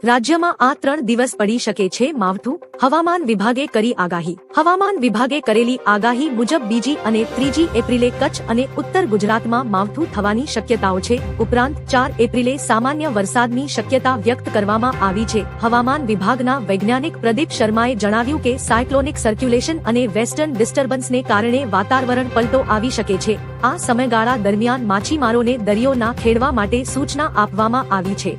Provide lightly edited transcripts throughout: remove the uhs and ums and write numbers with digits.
રાજ્યમાં આ 3 દિવસ પડી શકે છે માવઠું, હવામાન વિભાગે કરી આગાહી. હવામાન વિભાગે કરેલી આગાહી મુજબ બીજી અને 3જી એપ્રિલે કચ્છ અને ઉત્તર ગુજરાતમાં માવઠું થવાની શક્યતાઓ છે. ઉપરાંત 4 એપ્રિલે સામાન્ય વરસાદની શક્યતા વ્યક્ત કરવામાં આવી છે. હવામાન વિભાગના વૈજ્ઞાનિક પ્રદીપ શર્માએ જણાવ્યું કે સાયક્લોનિક સર્ક્યુલેશન અને વેસ્ટર્ન ડિસ્ટર્બન્સને કારણે વાતાવરણ પલટો આવી શકે છે. આ સમયગાળા દરમિયાન માછીમારોને દરિયો ના ખેડવા માટે સૂચના આપવામાં આવી છે.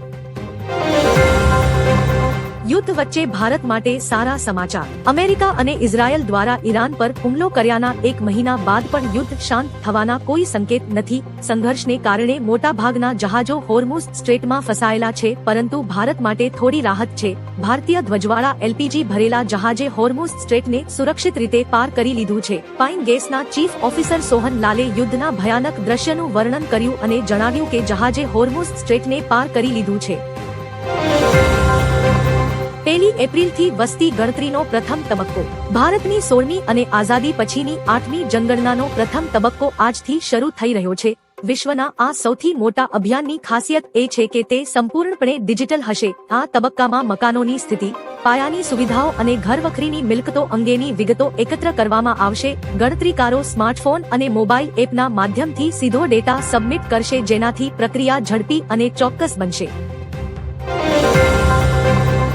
યુદ્ધ વચ્ચે ભારત માટે સારા સમાચાર. અમેરિકા અને ઇઝરાયલ દ્વારા ઈરાન પર હુમલો કર્યાના 1 મહિના બાદ પણ યુદ્ધ શાંત થવાના કોઈ સંકેત નથી. સંઘર્ષને કારણે મોટાભાગના જહાજો હોર્મુઝ સ્ટ્રેટમાં ફસાયેલા છે, પરંતુ ભારત માટે થોડી રાહત છે. ભારતીય ધ્વજવાળા એલપીજી ભરેલા જહાજે હોર્મુઝ સ્ટ્રેટને સુરક્ષિત રીતે પાર કરી લીધું છે. પાઇન ગેસના ચીફ ઓફિસર સોહન લાલે યુદ્ધના ભયાનક દ્રશ્યનું વર્ણન કર્યું અને જણાવ્યું કે જહાજે હોર્મુઝ સ્ટ્રેટને પાર કરી લીધું છે. 1 એપ્રિલથી વસ્તી ગણતરીનો પ્રથમ તબક્કો. ભારતની 16મી અને આઝાદી પછીની 8મી જનગણનાનો પ્રથમ તબક્કો આજથી શરૂ થઈ રહ્યો છે. વિશ્વના આ સૌથી મોટા અભિયાનની ખાસિયત એ છે કે તે સંપૂર્ણપણે ડિજિટલ હશે. આ તબક્કામાં મકાનોની સ્થિતિ, પાયાની સુવિધાઓ અને ઘરવખરીની મિલકતો અંગેની વિગતો એકત્ર કરવામાં આવશે. ગણતરીકારો સ્માર્ટફોન અને મોબાઈલ એપના માધ્યમથી સીધો ડેટા સબમિટ કરશે, જેનાથી પ્રક્રિયા ઝડપી અને ચોક્કસ બનશે.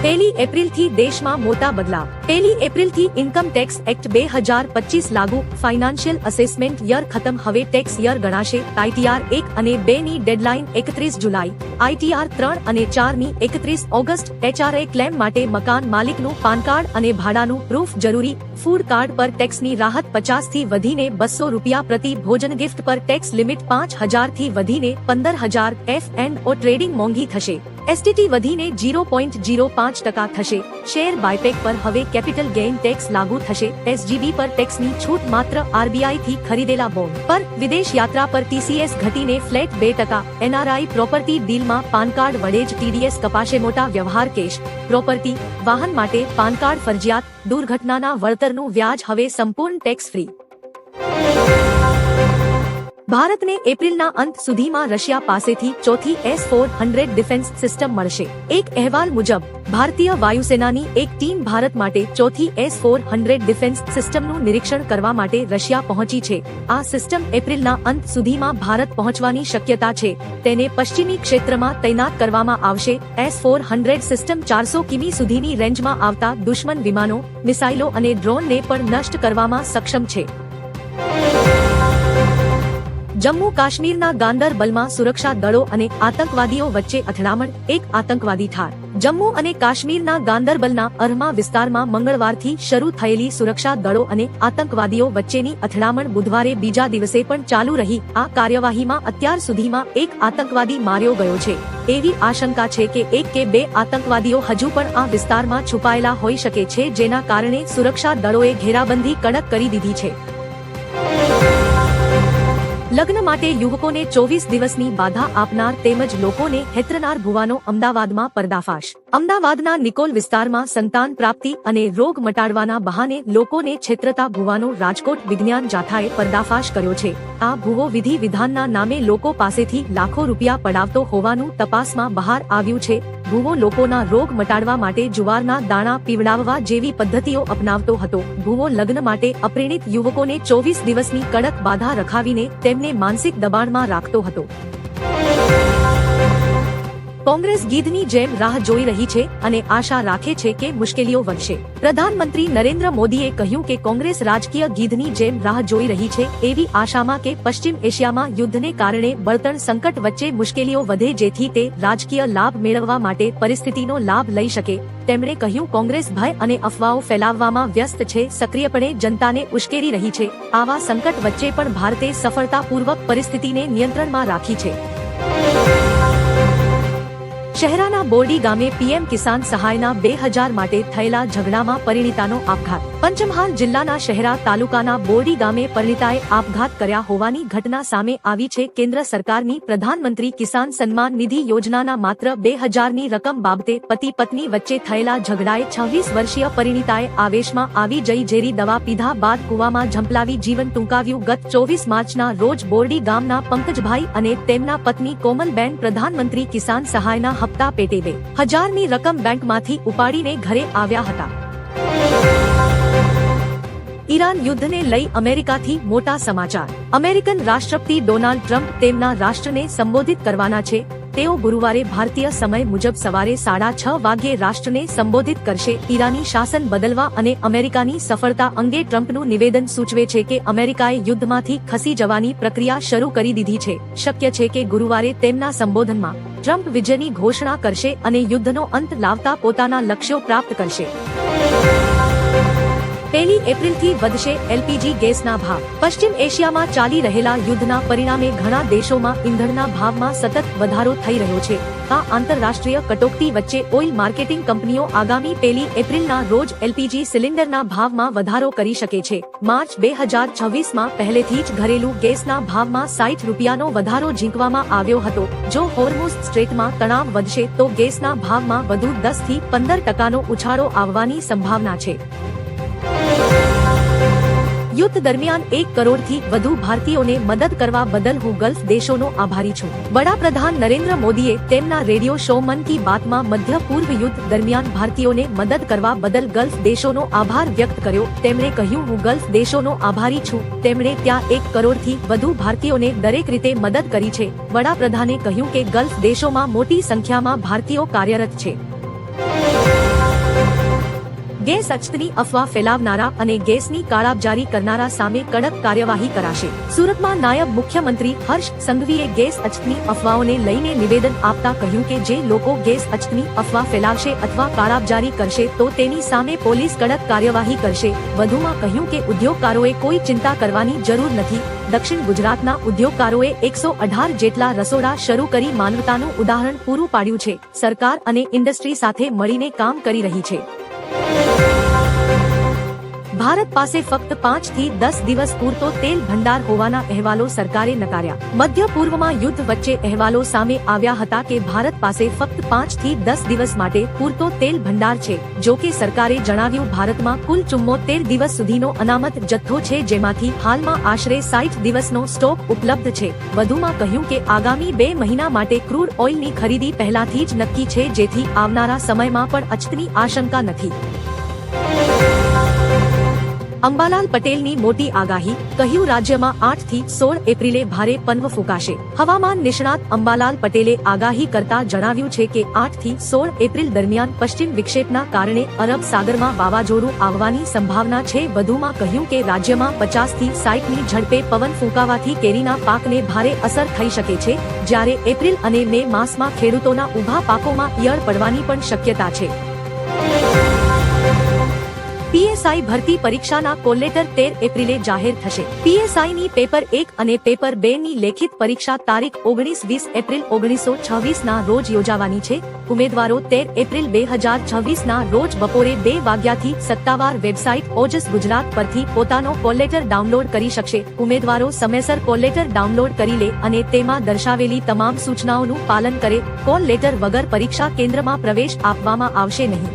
1 એપ્રિલથી દેશમાં મોટા બદલાવ. 1 એપ્રિલથી ઇન્કમ ટેક્સ એક્ટ 2025 લાગુ. ફાઇનાન્શિયલ અસેસમેન્ટ યર ખતમ, હવે ટેક્સ યર ગણાશે. આઈટીઆર 1 અને 2 ની ડેડલાઇન 31 જુલાઈ, આઈટીઆર 3 અને 4 ની 31 ઓગસ્ટ. એચઆરએ ક્લેમ માટે મકાન માલિકનું પાન કાર્ડ અને ભાડાનું પ્રૂફ જરૂરી. ફૂડ કાર્ડ પર ટેક્સની રાહત 50 થી વધીને 200 રૂપિયા પ્રતિ. ભોજન ગિફ્ટ પર ટેક્સ લિમિટ 5000 થી વધીને 15000. F&O ટ્રેડિંગ મોંઘી થશે. એસટીટી વધીને 0.05% થશે. શેર બાયપેક પર હવે કેપિટલ ગેઇન ટેક્સ લાગુ થશે. એસજીબી પર ટેક્સની છૂટ માત્ર આરબીઆઈ થી ખરીદેલા બોન્ડ પર. વિદેશ યાત્રા પર ટીસીએસ ઘટીને ફ્લેટ 2%. એનઆરઆઈ પ્રોપર્ટી ડીલમાં પાન કાર્ડ વડે જ ટીડીએસ કપાશે. મોટા વ્યવહાર કેશ. પ્રોપર્ટી, વાહન માટે પાન કાર્ડ ફરજિયાત. દુર્ઘટનાના વળતરનું વ્યાજ હવે સંપૂર્ણ ટેક્સ ફ્રી. ભારતને એપ્રિલના અંત સુધીમાં રશિયા પાસેથી ચોથી S-400 ડિફેન્સ સિસ્ટમ મળશે. એક અહેવાલ મુજબ ભારતીય વાયુસેનાની એક ટીમ ભારત માટે ચોથી S-400 ડિફેન્સ સિસ્ટમનું નિરીક્ષણ કરવા માટે રશિયા પહોંચી છે. આ સિસ્ટમ એપ્રિલના અંત સુધીમાં ભારત પહોંચવાની શક્યતા છે. તેને પશ્ચિમી ક્ષેત્રમાં તૈનાત કરવામાં આવશે. S-400 સિસ્ટમ 400 કિમી સુધીની રેન્જમાં આવતા દુશ્મન વિમાનો, મિસાઇલો અને ડ્રોનને પણ નષ્ટ કરવામાં સક્ષમ છે. જમ્મુ કાશ્મીરના ગાંદરબલમાં સુરક્ષા દળો અને આતંકવાદીઓ વચ્ચે અથડામણ, 1 આતંકવાદી ઠાર. જમ્મુ અને કાશ્મીરના ગાંદરબલના અરમા વિસ્તારમાં મંગળવારથી શરૂ થયેલી સુરક્ષા દળો અને આતંકવાદીઓ વચ્ચેની અથડામણ બુધવારે બીજા દિવસે પણ ચાલુ રહી. આ કાર્યવાહીમાં અત્યાર સુધીમાં 1 આતંકવાદી માર્યો ગયો છે. એવી આશંકા છે કે 1 કે 2 આતંકવાદીઓ હજુ પણ આ વિસ્તારમાં છુપાયેલા હોઈ શકે છે, જેના કારણે સુરક્ષા દળોએ ઘેરાબંધી કડક કરી દીધી છે. લગ્ન માટે યુવકોને 24 દિવસની બાધા આપનાર તેમજ લોકોને હેતરનાર ભુવાનો અમદાવાદમાં પર્દાફાશ. અમદાવાદના નિકોલ વિસ્તારમાં સંતાન પ્રાપ્તિ અને રોગ મટાડવાના બહાને લોકોને છેતરતા ભુવાનો રાજકોટ વિજ્ઞાન જાથાએ પર્દાફાશ કર્યો છે. આ ભુવો વિધિ વિધાનના નામે લોકો પાસેથી લાખો રૂપિયા પડાવતો હોવાનું તપાસમાં બહાર આવ્યું છે. ભુવો લોકોના રોગ મટાડવા માટે જુવારના દાણા પીવડાવવા જેવી પદ્ધતિઓ અપનાવતો હતો. ભુવો લગ્ન માટે અપરિણિત યુવકોને 24 દિવસની કડક બાધા રખાવીને તેમને માનસિક દબાણમાં રાખતો હતો. કોંગ્રેસ ગીધની જેમ રાહ જોઈ રહી છે અને આશા રાખે છે કે મુશ્કેલીઓ વધશે. પ્રધાનમંત્રી નરેન્દ્ર મોદીએ કહ્યું કે કોંગ્રેસ રાજકીય ગીધની જેમ રાહ જોઈ રહી છે, એવી આશામાં કે પશ્ચિમ એશિયામાં યુદ્ધને કારણે બળતણ સંકટ વચ્ચે મુશ્કેલીઓ વધે, જેથી તે રાજકીય લાભ મેળવવા માટે પરિસ્થિતિનો લાભ લઈ શકે. તેમણે કહ્યું, કોંગ્રેસ ભય અને અફવાઓ ફેલાવવામાં વ્યસ્ત છે, સક્રિયપણે જનતાને ઉશ્કેરી રહી છે. આવા સંકટ વચ્ચે પણ ભારતે સફળતાપૂર્વક પરિસ્થિતિને નિયંત્રણમાં રાખી છે. શહેરાના બોરડી ગામે પીએમ કિસાન સહાયના 2000 માટે થયેલા ઝઘડામાં પરિણીતાનો આપઘાત. પંચમહાલ જિલ્લાના શહેરા તાલુકાના બોરડી ગામે પરિણીતાએ આપઘાત કર્યા હોવાની ઘટના સામે આવી છે. કેન્દ્ર સરકારની પ્રધાનમંત્રી કિસાન સન્માન નિધિ યોજનાના માત્ર 2000ની રકમ બાબતે પતિ પત્ની વચ્ચે થયેલા ઝઘડાએ 26 વર્ષીય પરિણીતાએ આવેશમાં આવી જઈ ઝેરી દવા પીધા બાદ કૂવામાં ઝંપલાવી જીવન ટૂંકાવ્યું. ગત 24 માર્ચના રોજ બોરડી ગામના પંકજભાઈ અને તેમના પત્ની કોમલબેન પ્રધાનમંત્રી કિસાન સહાયના હપ્તા પેટે 2,000ની રકમ બેંકમાંથી ઉપાડીને ઘરે આવ્યા હતા. ઈરાન યુદ્ધને લઈ અમેરિકાથી મોટા સમાચાર. અમેરિકન રાષ્ટ્રપતિ ડોનાલ્ડ ટ્રમ્પ તેમના રાષ્ટ્રને સંબોધિત કરવાના છે. તેઓ ગુરુવારે ભારતીય સમય મુજબ સવારે 6:30 વાગ્યે રાષ્ટ્રને સંબોધિત કરશે. ઈરાની શાસન બદલવા અને અમેરિકાની સફળતા અંગે ટ્રમ્પનું નિવેદન સૂચવે છે કે અમેરિકાએ યુદ્ધમાંથી ખસી જવાની પ્રક્રિયા શરૂ કરી દીધી છે. શક્ય છે કે ગુરુવારે તેમના સંબોધનમાં ટ્રમ્પ વિજયની ઘોષણા કરશે અને યુદ્ધનો અંત લાવતા પોતાના લક્ષ્યો પ્રાપ્ત કરશે. 1 એપ્રિલથી વધશે એલપીજી ગેસના ભાવ. પશ્ચિમ એશિયામાં ચાલી રહેલા યુદ્ધના પરિણામે ઘણા દેશોમાં ઈંધણના ભાવમાં સતત વધારો થઈ રહ્યો છે. આ આંતરરાષ્ટ્રીય કટોકટી વચ્ચે ઓઇલ માર્કેટિંગ કંપનીઓ આગામી 1 એપ્રિલના રોજ એલપીજી સિલિન્ડરના ભાવમાં વધારો કરી શકે છે. માર્ચ 2026માં પહેલેથી જ ઘરેલું ગેસના ભાવમાં 60 રૂપિયાનો વધારો ઝીંકવામાં આવ્યો હતો. જો હોર્મુઝ સ્ટ્રેટમાં તણાવ વધશે તો ગેસના ભાવમાં વધુ 10 થી 15% ઉછાળો આવવાની સંભાવના છે. યુદ્ધ દરમિયાન 1 કરોડથી વધુ ભારતીયોને મદદ કરવા બદલ હું ગલ્ફ દેશોનો આભારી છું. વડાપ્રધાન નરેન્દ્ર મોદીએ તેમના રેડિયો શો મન કી બાતમાં મધ્ય પૂર્વ યુદ્ધ દરમિયાન ભારતીયોને મદદ કરવા બદલ ગલ્ફ દેશોનો આભાર વ્યક્ત કર્યો. તેમણે કહ્યું, હું ગલ્ફ દેશોનો આભારી છું. તેમણે ત્યાં 1 કરોડથી વધુ ભારતીયોને દરેક રીતે મદદ કરી છે. વડાપ્રધાને કહ્યું કે ગલ્ફ દેશોમાં મોટી સંખ્યામાં ભારતીયો કાર્યરત છે. ગેસ અછતની અફવા ફેલાવનારા અને ગેસની કાળાબજારી કરનારા સામે કડક કાર્યવાહી કરાશે. સુરતમાં નાયબ મુખ્યમંત્રી હર્ષ સંઘવીએ ગેસ અછતની અફવાઓને લઈને નિવેદન આપતા કહ્યું કે જે લોકો ગેસ અછતની અફવા ફેલાવશે અથવા કાળાબજારી કરશે તો તેની સામે પોલીસ કડક કાર્યવાહી કરશે. વધુમાં કહ્યું કે ઉદ્યોગકારોએ કોઈ ચિંતા કરવાની જરૂર નથી. દક્ષિણ ગુજરાતના ઉદ્યોગકારોએ 118 જેટલા રસોડા શરૂ કરી માનવતાનું ઉદાહરણ પૂરું પાડ્યું છે. સરકાર અને ઇન્ડસ્ટ્રી સાથે મળીને કામ કરી રહી છે. ભારત પાસે ફક્ત 5 થી 10 દિવસ પૂરતો તેલ ભંડાર હોવાના અહેવાલો સરકારે નકાર્યા. મધ્ય પૂર્વમાં યુદ્ધ વચ્ચે અહેવાલો સામે આવ્યા હતા કે ભારત પાસે ફક્ત 5 થી 10 દિવસ માટે પૂરતો તેલ ભંડાર છે. જો કે સરકારે જણાવ્યું ભારતમાં કુલ 74 દિવસ સુધીનો અનામત જથ્થો છે, જેમાંથી હાલમાં આશરે 60 દિવસનો સ્ટોક ઉપલબ્ધ છે. વધુમાં કહ્યું કે આગામી 2 મહિના માટે ક્રૂડ ઓઇલની ખરીદી પહેલાથી જ નક્કી છે, જેથી આવનારા સમયમાં પણ અછતની આશંકા નથી. અંબાલાલ પટેલની મોટી આગાહી. કહ્યું, રાજ્યમાં 8 થી 16 એપ્રિલે ભારે પવન ફૂંકાશે. હવામાન નિષ્ણાત અંબાલાલ પટેલે આગાહી કરતા જણાવ્યું છે કે 8 થી 16 એપ્રિલ દરમિયાન પશ્ચિમ વિક્ષેપના કારણે અરબ સાગરમાં વાવાઝોડું આવવાની સંભાવના છે. વધુમાં કહ્યું કે રાજ્યમાં 50 થી 60ની ઝડપે પવન ફૂંકાવાથી કેરીના પાકને ભારે અસર થઈ શકે છે, જ્યારે એપ્રિલ અને મે માસમાં ખેડૂતોના ઊભા પાકોમાં ઈયળ પડવાની પણ શક્યતા છે. પીએસઆઈ ભરતી પરીક્ષાના કોલ લેટર 13 એપ્રિલે જાહેર થશે. પીએસઆઈની પેપર 1 અને પેપર 2ની લેખિત પરીક્ષા તારીખ 19-20 એપ્રિલ 1926ના રોજ યોજાવાની છે. ઉમેદવારો 13 એપ્રિલ 2026ના રોજ બપોરે 2 વાગ્યાથી સત્તાવાર વેબસાઇટ ઓજસ ગુજરાત પરથી પોતાનો કોલ લેટર ડાઉનલોડ કરી શકશે. ઉમેદવારો સમયસર કોલ લેટર ડાઉનલોડ કરી લે અને તેમાં દર્શાવેલી તમામ સૂચનાઓનું પાલન કરે. કોલ લેટર વગર પરીક્ષા કેન્દ્રમાં પ્રવેશ આપવામાં આવશે નહીં.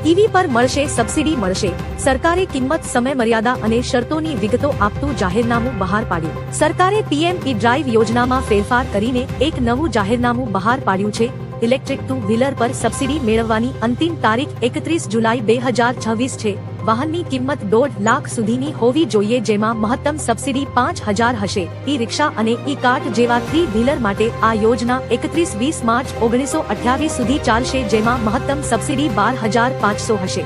ઈવી પર મળશે સબસિડી મળશે. સરકારે કિંમત, સમયમર્યાદા અને શરતોની વિગતો આપતું જાહેરનામું બહાર પાડ્યું. સરકારે પીએમ ઈ ડ્રાઈવ યોજનામાં ફેરફાર કરીને એક નવું જાહેરનામું બહાર પાડ્યું છે. ઇલેક્ટ્રિક ટુ વ્હીલર પર સબસિડી મેળવવાની અંતિમ તારીખ 31 જુલાઈ 2026 છે. વાહનની કિંમત 1.5 લાખ સુધીની હોવી જોઈએ, જેમાં મહત્તમ સબસિડી 5,000 હશે. ઈ રિક્ષા અને ઈ કાર્ટ જેવા 3 વ્હીલર માટે આ યોજના 31-20 માર્ચ 1928 સુધી ચાલશે, જેમાં મહત્તમ સબસિડી 12,500 હશે.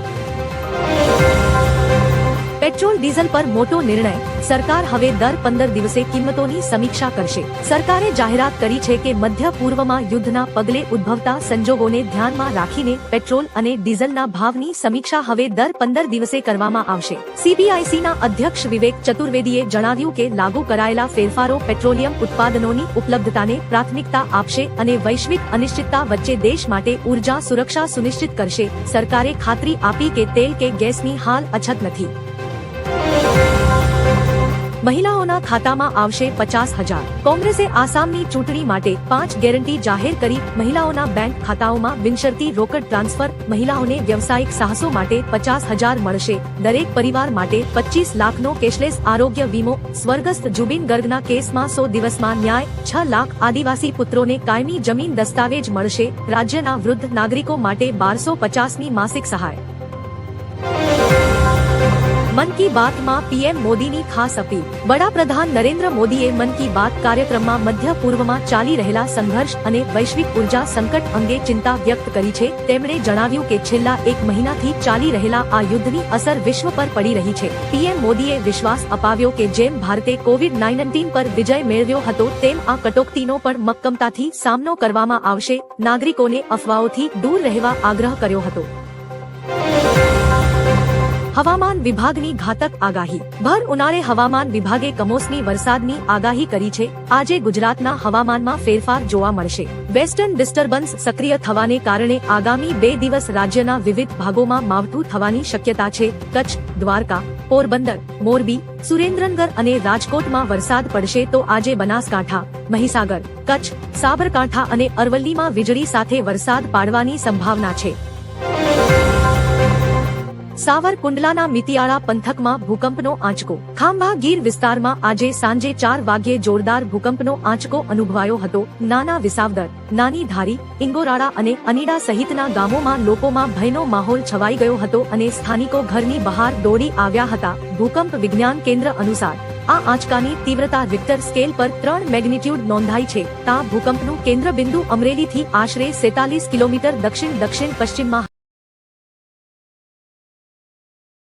પેટ્રોલ ડીઝલ પર મોટો નિર્ણય. સરકાર હવે દર 15 દિવસે કિંમતોની સમીક્ષા કરશે. સરકારે જાહેરાત કરી છે કે મધ્ય પૂર્વમાં યુદ્ધના પગલે ઉદ્ભવતા સંજોગોને ધ્યાનમાં રાખીને પેટ્રોલ અને ડીઝલના ભાવની સમીક્ષા હવે દર 15 દિવસે કરવામાં આવશે. સીબીઆઈસીના અધ્યક્ષ વિવેક ચતુર્વેદીએ જણાવ્યું કે લાગુ કરાયેલા ફેરફારો પેટ્રોલિયમ ઉત્પાદનોની ઉપલબ્ધતાને પ્રાથમિકતા આપશે અને વૈશ્વિક અનિશ્ચિતતા વચ્ચે દેશ માટે ઉર્જા સુરક્ષા સુનિશ્ચિત કરશે. સરકારે ખાતરી આપી કે તેલ કે ગેસની હાલ અછત નથી. મહિલાઓના ખાતામાં આવશે 50,000. કોંગ્રેસે આસામની ચૂંટણી માટે 5 ગેરંટી જાહેર કરી. મહિલાઓના બેંક ખાતાઓમાં બિનશરતી રોકડ ટ્રાન્સફર. મહિલાઓને વ્યવસાયિક સાહસો માટે 50,000 મળશે. દરેક પરિવાર માટે 25 લાખનો કેશલેસ આરોગ્ય વીમો. સ્વર્ગસ્થ જુબિન ગર્ગના કેસમાં 100 દિવસમાં ન્યાય. 6 લાખ આદિવાસી પુત્રોને કાયમી જમીન દસ્તાવેજ મળશે. રાજ્યના વૃદ્ધ નાગરિકો માટે 1250ની માસિક સહાય. મન કી બાતમાં પીએમ મોદીની ખાસ અપીલ. વડાપ્રધાન નરેન્દ્ર મોદીએ મન કી બાત કાર્યક્રમમાં મધ્ય પૂર્વમાં ચાલી રહેલા સંઘર્ષ અને વૈશ્વિક ઉર્જા સંકટ અંગે ચિંતા વ્યક્ત કરી છે. તેમણે જણાવ્યું કે છેલ્લા 1 મહિનાથી ચાલી રહેલા આ યુદ્ધની અસર વિશ્વ પર પડી રહી છે. પીએમ મોદીએ વિશ્વાસ અપાવ્યો કે જેમ ભારતે કોવિડ-19 પર વિજય મેળવ્યો હતો તેમ આ કટોકટીનો પણ મક્કમતાથી સામનો કરવામાં આવશે. નાગરિકોને અફવાઓથી દૂર રહેવા આગ્રહ કર્યો હતો. હવામાન વિભાગની ઘાતક આગાહી. ભર ઉનાળે હવામાન વિભાગે કમોસમી વરસાદની આગાહી કરી છે. આજે ગુજરાતના હવામાનમાં ફેરફાર જોવા મળશે. વેસ્ટર્ન ડિસ્ટર્બન્સ સક્રિય થવાને કારણે આગામી 2 દિવસ રાજ્યના વિવિધ ભાગોમાં માવઠું થવાની શક્યતા છે. કચ્છ, દ્વારકા, પોરબંદર, મોરબી, સુરેન્દ્રનગર અને રાજકોટમાં વરસાદ પડશે તો આજે બનાસકાંઠા, મહીસાગર, કચ્છ, સાબરકાંઠા અને અરવલ્લીમાં વીજળી સાથે વરસાદ પાડવાની સંભાવના છે. સાવરકુંડલાના મિતિયાળા પંથકમાં ભૂકંપનો આંચકો. ખાંભા ગીર વિસ્તારમાં આજે સાંજે 4 વાગ્યે જોરદાર ભૂકંપનો આંચકો અનુભવાયો હતો. નાના વિસાવદર, નાની ધારી, ઇંગોરાળા અને અનીડા સહિતના ગામોમાં લોકોમાં ભયનો માહોલ છવાઈ ગયો હતો અને સ્થાનિકો ઘરની બહાર દોડી આવ્યા હતા. ભૂકંપ વિજ્ઞાન કેન્દ્ર અનુસાર આ આંચકાની તીવ્રતા રિક્ટર સ્કેલ પર 3 મેગ્નિટ્યુડ નોંધાઈ છે. ભૂકંપનું કેન્દ્ર બિંદુ અમરેલીથી આશરે 47 કિલોમીટર દક્ષિણ-પશ્ચિમમાં